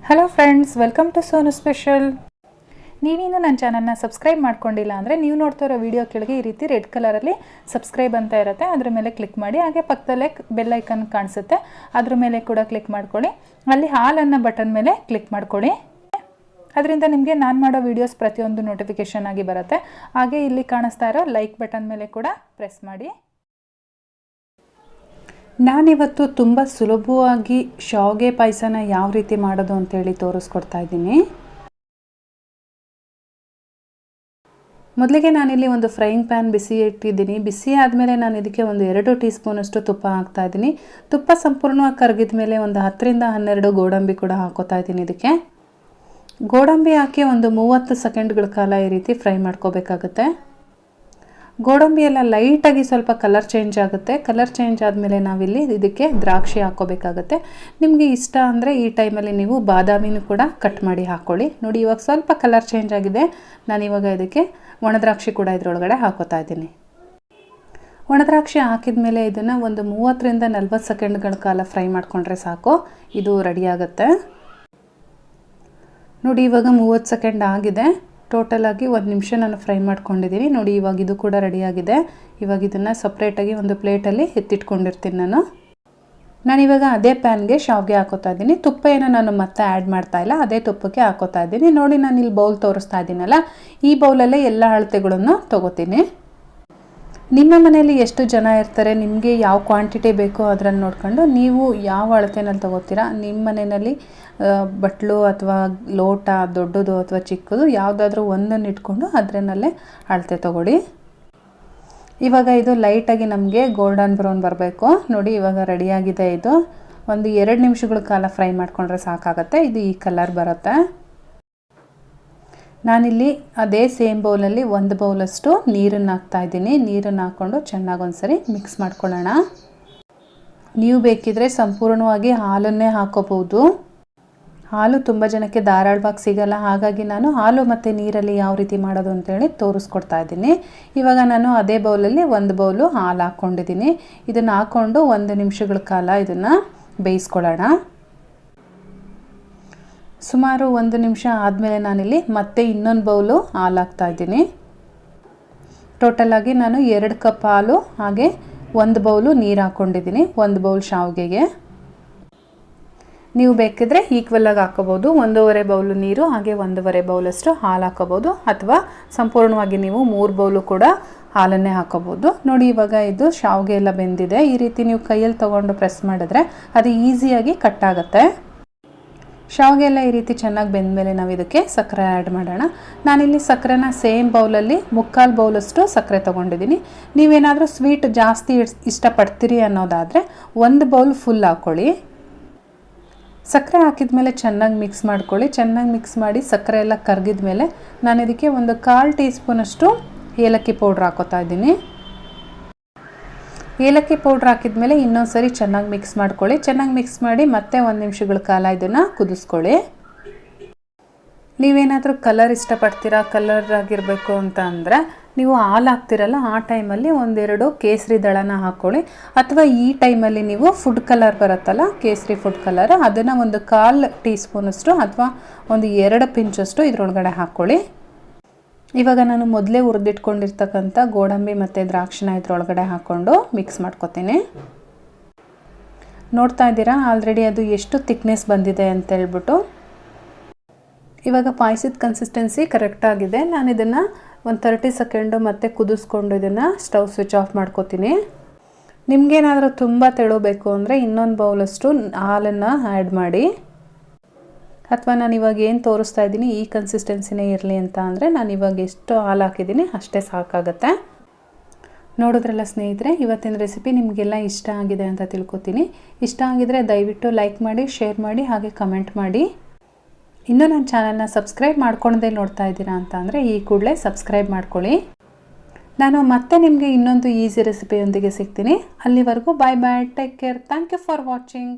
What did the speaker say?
Hello friends, welcome to Sonu special. ನೀವಿನ್ನೂ ನನ್ನ ಚಾನಲ್ನ ಸಬ್ಸ್ಕ್ರೈಬ್ ಮಾಡ್ಕೊಂಡಿಲ್ಲ ಅಂದರೆ ನೀವು ನೋಡ್ತಾ ಇರೋ ವಿಡಿಯೋ ಕೆಳಗೆ ಈ ರೀತಿ ರೆಡ್ ಕಲರಲ್ಲಿ ಸಬ್ಸ್ಕ್ರೈಬ್ ಅಂತ ಇರುತ್ತೆ, ಅದ್ರ ಮೇಲೆ ಕ್ಲಿಕ್ ಮಾಡಿ. ಹಾಗೆ ಪಕ್ಕದಲ್ಲೇ ಬೆಲ್ ಐಕನ್ ಕಾಣಿಸುತ್ತೆ, ಅದ್ರ ಮೇಲೆ ಕೂಡ ಕ್ಲಿಕ್ ಮಾಡ್ಕೊಳ್ಳಿ. ಅಲ್ಲಿ ಆಲ್ ಅನ್ನೋ ಬಟನ್ ಮೇಲೆ ಕ್ಲಿಕ್ ಮಾಡ್ಕೊಳ್ಳಿ. ಅದರಿಂದ ನಿಮಗೆ ನಾನು ಮಾಡೋ ವೀಡಿಯೋಸ್ ಪ್ರತಿಯೊಂದು ನೋಟಿಫಿಕೇಷನ್ ಆಗಿ ಬರುತ್ತೆ. ಹಾಗೆ ಇಲ್ಲಿ ಕಾಣಿಸ್ತಾ ಇರೋ ಲೈಕ್ ಬಟನ್ ಮೇಲೆ ಕೂಡ ಪ್ರೆಸ್ ಮಾಡಿ. ನಾನಿವತ್ತು ತುಂಬ ಸುಲಭವಾಗಿ ಶಾವಿಗೆ ಪಾಯಸನ ಯಾವ ರೀತಿ ಮಾಡೋದು ಅಂತೇಳಿ ತೋರಿಸ್ಕೊಡ್ತಾ ಇದ್ದೀನಿ. ಮೊದಲಿಗೆ ನಾನಿಲ್ಲಿ ಒಂದು ಫ್ರೈಯಿಂಗ್ ಪ್ಯಾನ್ ಬಿಸಿ ಇಟ್ಟಿದ್ದೀನಿ. ಬಿಸಿ ಆದಮೇಲೆ ನಾನು ಇದಕ್ಕೆ ಒಂದು 2 ಟೀ ಸ್ಪೂನಷ್ಟು ತುಪ್ಪ ಹಾಕ್ತಾ ಇದ್ದೀನಿ. ತುಪ್ಪ ಸಂಪೂರ್ಣವಾಗಿ ಕರಗಿದ ಮೇಲೆ ಒಂದು 10 ರಿಂದ 12 ಗೋಡಂಬಿ ಕೂಡ ಹಾಕೋತಾ ಇದ್ದೀನಿ. ಇದಕ್ಕೆ ಗೋಡಂಬಿ ಹಾಕಿ ಒಂದು 30 ಸೆಕೆಂಡ್ಗಳ ಕಾಲ ಈ ರೀತಿ ಫ್ರೈ ಮಾಡ್ಕೋಬೇಕಾಗುತ್ತೆ. ಗೋಡಂಬಿ ಎಲ್ಲ ಲೈಟಾಗಿ ಸ್ವಲ್ಪ ಕಲರ್ ಚೇಂಜ್ ಆಗುತ್ತೆ. ಕಲರ್ ಚೇಂಜ್ ಆದಮೇಲೆ ನಾವಿಲ್ಲಿ ಇದಕ್ಕೆ ದ್ರಾಕ್ಷಿ ಹಾಕೋಬೇಕಾಗುತ್ತೆ. ನಿಮಗೆ ಇಷ್ಟ ಅಂದರೆ ಈ ಟೈಮಲ್ಲಿ ನೀವು ಬಾದಾಮಿನೂ ಕೂಡ ಕಟ್ ಮಾಡಿ ಹಾಕ್ಕೊಳ್ಳಿ. ನೋಡಿ, ಇವಾಗ ಸ್ವಲ್ಪ ಕಲರ್ ಚೇಂಜ್ ಆಗಿದೆ. ನಾನಿವಾಗ ಇದಕ್ಕೆ ಒಣದ್ರಾಕ್ಷಿ ಕೂಡ ಇದರೊಳಗಡೆ ಹಾಕೋತಾ ಇದ್ದೀನಿ. ಒಣದ್ರಾಕ್ಷಿ ಹಾಕಿದ ಮೇಲೆ ಇದನ್ನು ಒಂದು 30 ರಿಂದ 40 ಸೆಕೆಂಡ್ಗಳ ಕಾಲ ಫ್ರೈ ಮಾಡಿಕೊಂಡ್ರೆ ಸಾಕು, ಇದು ರೆಡಿಯಾಗುತ್ತೆ. ನೋಡಿ, ಇವಾಗ 30 ಸೆಕೆಂಡ್ ಆಗಿದೆ. ಟೋಟಲಾಗಿ 1 ನಿಮಿಷ ನಾನು ಫ್ರೈ ಮಾಡ್ಕೊಂಡಿದ್ದೀನಿ. ನೋಡಿ, ಇವಾಗ ಇದು ಕೂಡ ರೆಡಿಯಾಗಿದೆ. ಇವಾಗ ಇದನ್ನು ಸಪ್ರೇಟಾಗಿ ಒಂದು ಪ್ಲೇಟಲ್ಲಿ ಎತ್ತಿಟ್ಕೊಂಡಿರ್ತೀನಿ. ನಾನಿವಾಗ ಅದೇ ಪ್ಯಾನ್ಗೆ ಶಾವಿಗೆ ಹಾಕೋತಾ ಇದ್ದೀನಿ. ತುಪ್ಪ ಏನೋ ನಾನು ಮತ್ತೆ ಆ್ಯಡ್ ಮಾಡ್ತಾ ಇಲ್ಲ, ಅದೇ ತುಪ್ಪಕ್ಕೆ ಹಾಕೋತಾ ಇದ್ದೀನಿ. ನೋಡಿ, ನಾನು ಇಲ್ಲಿ ಬೌಲ್ ತೋರಿಸ್ತಾ ಇದ್ದೀನಲ್ಲ, ಈ ಬೌಲಲ್ಲೇ ಎಲ್ಲ ಅಳತೆಗಳನ್ನು ತೊಗೋತೀನಿ. ನಿಮ್ಮ ಮನೆಯಲ್ಲಿ ಎಷ್ಟು ಜನ ಇರ್ತಾರೆ, ನಿಮಗೆ ಯಾವ ಕ್ವಾಂಟಿಟಿ ಬೇಕೋ ಅದನ್ನು ನೋಡ್ಕೊಂಡು ನೀವು ಯಾವ ಅಳತೆನಲ್ಲಿ ತೊಗೋತೀರಾ. ನಿಮ್ಮ ಮನೆಯಲ್ಲಿ ಬಟ್ಲು ಅಥವಾ ಲೋಟ ದೊಡ್ಡದು ಅಥವಾ ಚಿಕ್ಕದು ಯಾವುದಾದ್ರೂ ಒಂದನ್ನು ಇಟ್ಕೊಂಡು ಅದರಲ್ಲೇ ಅಳತೆ ತೊಗೊಳ್ಳಿ. ಇವಾಗ ಇದು ಲೈಟಾಗಿ ನಮಗೆ ಗೋಲ್ಡನ್ ಬ್ರೌನ್ ಬರಬೇಕು. ನೋಡಿ, ಇವಾಗ ರೆಡಿಯಾಗಿದೆ. ಇದು ಒಂದು 2 ನಿಮಿಷಗಳ ಕಾಲ ಫ್ರೈ ಮಾಡಿಕೊಂಡ್ರೆ ಸಾಕಾಗುತ್ತೆ. ಇದು ಈ ಕಲರ್ ಬರುತ್ತೆ. ನಾನಿಲ್ಲಿ ಅದೇ ಸೇಮ್ ಬೌಲಲ್ಲಿ 1 ಬೌಲಷ್ಟು ನೀರನ್ನು ಹಾಕ್ತಾಯಿದ್ದೀನಿ. ನೀರನ್ನು ಹಾಕ್ಕೊಂಡು ಚೆನ್ನಾಗಿ ಒಂದ್ಸರಿ ಮಿಕ್ಸ್ ಮಾಡ್ಕೊಳ್ಳೋಣ. ನೀವು ಬೇಕಿದ್ರೆ ಸಂಪೂರ್ಣವಾಗಿ ಹಾಲನ್ನೇ ಹಾಕೋಬಹುದು. ಹಾಲು ತುಂಬ ಜನಕ್ಕೆ ಧಾರಾಳವಾಗಿ ಸಿಗಲ್ಲ, ಹಾಗಾಗಿ ನಾನು ಹಾಲು ಮತ್ತು ನೀರಲ್ಲಿ ಯಾವ ರೀತಿ ಮಾಡೋದು ಅಂತೇಳಿ ತೋರಿಸ್ಕೊಡ್ತಾ ಇದ್ದೀನಿ. ಇವಾಗ ನಾನು ಅದೇ ಬೌಲಲ್ಲಿ 1 ಬೌಲು ಹಾಲು ಹಾಕ್ಕೊಂಡಿದ್ದೀನಿ. ಇದನ್ನು ಹಾಕ್ಕೊಂಡು 1 ನಿಮಿಷಗಳ ಕಾಲ ಇದನ್ನು ಬೇಯಿಸ್ಕೊಳ್ಳೋಣ. ಸುಮಾರು 1 ನಿಮಿಷ ಆದಮೇಲೆ ನಾನಿಲ್ಲಿ ಮತ್ತೆ ಇನ್ನೊಂದು ಬೌಲು ಹಾಲು ಹಾಕ್ತಾಯಿದ್ದೀನಿ. ಟೋಟಲಾಗಿ ನಾನು 2 ಕಪ್ ಹಾಲು ಹಾಗೆ 1 ಬೌಲು ನೀರು ಹಾಕ್ಕೊಂಡಿದ್ದೀನಿ 1 ಬೌಲ್ ಶಾವಿಗೆಗೆ. ನೀವು ಬೇಕಿದ್ರೆ ಈಕ್ವಲಾಗಿ ಹಾಕೋಬೋದು. 1.5 ಬೌಲು ನೀರು ಹಾಗೆ 1.5 ಬೌಲಷ್ಟು ಹಾಲು ಹಾಕೋಬೋದು, ಅಥವಾ ಸಂಪೂರ್ಣವಾಗಿ ನೀವು 3 ಬೌಲು ಕೂಡ ಹಾಲನ್ನೇ ಹಾಕೋಬೋದು. ನೋಡಿ, ಇವಾಗ ಇದು ಶಾವಿಗೆ ಎಲ್ಲ ಬೆಂದಿದೆ. ಈ ರೀತಿ ನೀವು ಕೈಯಲ್ಲಿ ತೊಗೊಂಡು ಪ್ರೆಸ್ ಮಾಡಿದ್ರೆ ಅದು ಈಸಿಯಾಗಿ ಕಟ್ ಆಗುತ್ತೆ. ಶಾವಿಗೆ ಎಲ್ಲ ಈ ರೀತಿ ಚೆನ್ನಾಗಿ ಬೆಂದಮೇಲೆ ನಾವು ಇದಕ್ಕೆ ಸಕ್ಕರೆ ಆ್ಯಡ್ ಮಾಡೋಣ. ನಾನಿಲ್ಲಿ ಸಕ್ಕರೆನ ಸೇಮ್ ಬೌಲಲ್ಲಿ 3/4 ಬೌಲಷ್ಟು ಸಕ್ಕರೆ ತೊಗೊಂಡಿದ್ದೀನಿ. ನೀವೇನಾದರೂ ಸ್ವೀಟ್ ಜಾಸ್ತಿ ಇಷ್ಟಪಡ್ತೀರಿ ಅನ್ನೋದಾದರೆ 1 ಬೌಲ್ ಫುಲ್ ಹಾಕ್ಕೊಳ್ಳಿ. ಸಕ್ಕರೆ ಹಾಕಿದ ಮೇಲೆ ಚೆನ್ನಾಗಿ ಮಿಕ್ಸ್ ಮಾಡ್ಕೊಳ್ಳಿ. ಚೆನ್ನಾಗಿ ಮಿಕ್ಸ್ ಮಾಡಿ ಸಕ್ಕರೆ ಎಲ್ಲ ಕರಗಿದ ಮೇಲೆ ನಾನು ಇದಕ್ಕೆ ಒಂದು 1/4 ಟೀ ಸ್ಪೂನಷ್ಟು ಏಲಕ್ಕಿ ಪೌಡ್ರ್ ಹಾಕೋತಾ ಇದ್ದೀನಿ. ಏಲಕ್ಕಿ ಪೌಡ್ರ್ ಹಾಕಿದ ಮೇಲೆ ಇನ್ನೊಂದು ಸರಿ ಚೆನ್ನಾಗಿ ಮಿಕ್ಸ್ ಮಾಡ್ಕೊಳ್ಳಿ. ಚೆನ್ನಾಗಿ ಮಿಕ್ಸ್ ಮಾಡಿ ಮತ್ತೆ 1 ನಿಮಿಷಗಳ ಕಾಲ ಇದನ್ನು ಕುದಿಸ್ಕೊಳ್ಳಿ. ನೀವೇನಾದರೂ ಕಲರ್ ಇಷ್ಟಪಡ್ತೀರಾ, ಕಲರ್ ಆಗಿರಬೇಕು ಅಂತ ಅಂದರೆ ನೀವು ಹಾಲು ಹಾಕ್ತಿರಲ್ಲ, ಆ ಟೈಮಲ್ಲಿ 1-2 ಕೇಸರಿ ದಳನ ಹಾಕ್ಕೊಳ್ಳಿ. ಅಥವಾ ಈ ಟೈಮಲ್ಲಿ ನೀವು ಫುಡ್ ಕಲರ್ ಬರುತ್ತಲ್ಲ, ಕೇಸರಿ ಫುಡ್ ಕಲರ್, ಅದನ್ನು ಒಂದು 1/4 ಟೀ ಸ್ಪೂನಷ್ಟು ಅಥವಾ ಒಂದು 2 ಪಿಂಚಷ್ಟು ಇದರೊಳಗಡೆ ಹಾಕ್ಕೊಳ್ಳಿ. ಇವಾಗ ನಾನು ಮೊದಲೇ ಹುರಿದಿಟ್ಕೊಂಡಿರ್ತಕ್ಕಂಥ ಗೋಡಂಬಿ ಮತ್ತು ದ್ರಾಕ್ಷಿನ ಇದರೊಳಗಡೆ ಹಾಕ್ಕೊಂಡು ಮಿಕ್ಸ್ ಮಾಡ್ಕೊತೀನಿ. ನೋಡ್ತಾ ಇದ್ದೀರಾ ಆಲ್ರೆಡಿ ಅದು ಎಷ್ಟು ಥಿಕ್ನೆಸ್ ಬಂದಿದೆ ಅಂತ ಹೇಳ್ಬಿಟ್ಟು. ಇವಾಗ ಪಾಯಸದ ಕನ್ಸಿಸ್ಟೆನ್ಸಿ ಕರೆಕ್ಟಾಗಿದೆ. ನಾನು ಇದನ್ನು ಒಂದು 30 ಸೆಕೆಂಡು ಮತ್ತೆ ಕುದಿಸ್ಕೊಂಡು ಇದನ್ನು ಸ್ಟವ್ ಸ್ವಿಚ್ ಆಫ್ ಮಾಡ್ಕೋತೀನಿ. ನಿಮಗೇನಾದರೂ ತುಂಬ ತೆಳಬೇಕು ಅಂದರೆ ಇನ್ನೊಂದು ಬೌಲಷ್ಟು ಹಾಲನ್ನು ಆ್ಯಡ್ ಮಾಡಿ, ಅಥವಾ ನಾನು ಇವಾಗ ಏನು ತೋರಿಸ್ತಾ ಇದ್ದೀನಿ ಈ ಕನ್ಸಿಸ್ಟೆನ್ಸಿನೇ ಇರಲಿ ಅಂತ ಅಂದರೆ ನಾನು ಇವಾಗ ಎಷ್ಟು ಹಾಲು ಹಾಕಿದ್ದೀನಿ ಅಷ್ಟೇ ಸಾಕಾಗುತ್ತೆ. ನೋಡಿದ್ರಲ್ಲ ಸ್ನೇಹಿತರೆ, ಇವತ್ತಿನ ರೆಸಿಪಿ ನಿಮಗೆಲ್ಲ ಇಷ್ಟ ಆಗಿದೆ ಅಂತ ತಿಳ್ಕೊತೀನಿ. ಇಷ್ಟ ಆಗಿದರೆ ದಯವಿಟ್ಟು ಲೈಕ್ ಮಾಡಿ, ಶೇರ್ ಮಾಡಿ, ಹಾಗೆ ಕಮೆಂಟ್ ಮಾಡಿ. ಇನ್ನೂ ನನ್ನ ಚಾನಲ್ನ ಸಬ್ಸ್ಕ್ರೈಬ್ ಮಾಡ್ಕೊಳ್ಳದೆ ನೋಡ್ತಾ ಇದ್ದೀರಾ ಅಂತ ಅಂದರೆ ಈ ಕೂಡಲೇ ಸಬ್ಸ್ಕ್ರೈಬ್ ಮಾಡ್ಕೊಳ್ಳಿ. ನಾನು ಮತ್ತೆ ನಿಮಗೆ ಇನ್ನೊಂದು ಈಸಿ ರೆಸಿಪಿಯೊಂದಿಗೆ ಸಿಗ್ತೀನಿ. ಅಲ್ಲಿವರೆಗೂ bye bye, take care, thank you for watching.